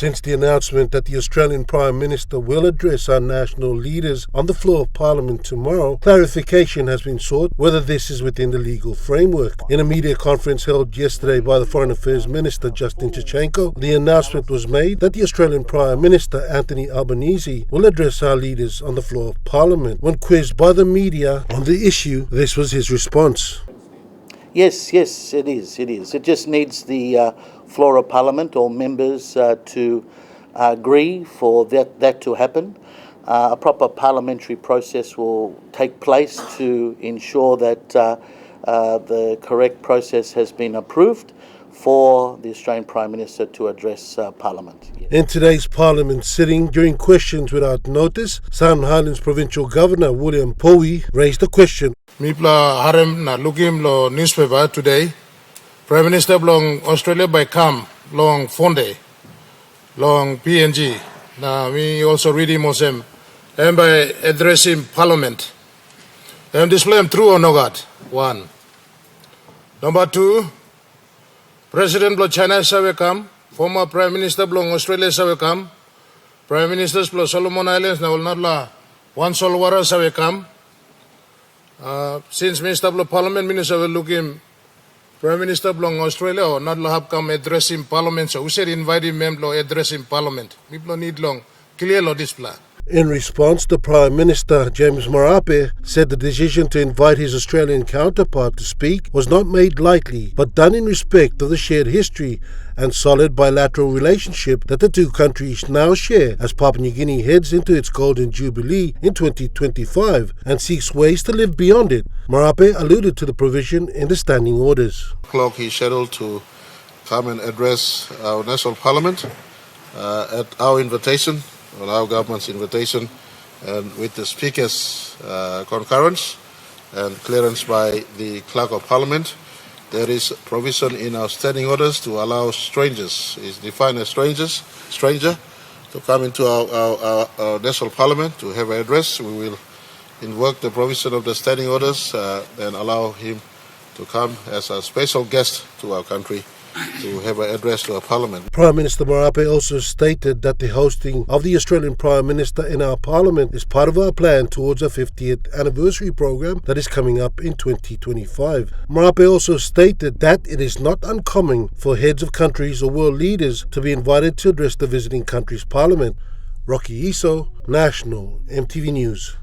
Since the announcement that the Australian Prime Minister will address our national leaders on the floor of Parliament tomorrow, clarification has been sought whether this is within the legal framework. In a media conference held yesterday by the Foreign Affairs Minister Justin Chichenko, the announcement was made that the Australian Prime Minister Anthony Albanese will address our leaders on the floor of Parliament. When quizzed by the media on the issue, this was his response. Yes, it is. It just needs the floor of Parliament, all members, to agree for that to happen. A proper parliamentary process will take place to ensure that the correct process has been approved for the Australian Prime Minister to address Parliament. Yes. In today's Parliament sitting, during questions without notice, Southern Highlands Provincial Governor William Powi raised a question. Mipla harem na looking lo newspaper today. Prime Minister long Australia by come long Fonday, long PNG. Now we also reading Mosem and by addressing Parliament. And display true or not? One. Number two, President of China shall come. Former Prime Minister of Australia shall come. Prime Ministers of Solomon Islands now will not la one sol water shall come. Since Minister of Parliament Minister will look him Prime Minister of Australia or not have come addressing Parliament, so we said invite him to addressing Parliament. People need long clear lo display. In response, the Prime Minister, James Marape, said the decision to invite his Australian counterpart to speak was not made lightly, but done in respect of the shared history and solid bilateral relationship that the two countries now share as Papua New Guinea heads into its Golden Jubilee in 2025 and seeks ways to live beyond it. Marape alluded to the provision in the standing orders. O'clock he's scheduled to come and address our National Parliament at our invitation, on our government's invitation, and with the Speaker's concurrence and clearance by the Clerk of Parliament. There is provision in our standing orders to allow strangers, is defined as stranger, to come into our National Parliament to have an address. We will invoke the provision of the standing orders and allow him to come as a special guest to our country to have an address to our Parliament. Prime Minister Marape also stated that the hosting of the Australian Prime Minister in our Parliament is part of our plan towards our 50th anniversary program that is coming up in 2025. Marape also stated that it is not uncommon for heads of countries or world leaders to be invited to address the visiting country's Parliament. Rocky Iso, National EMTV News.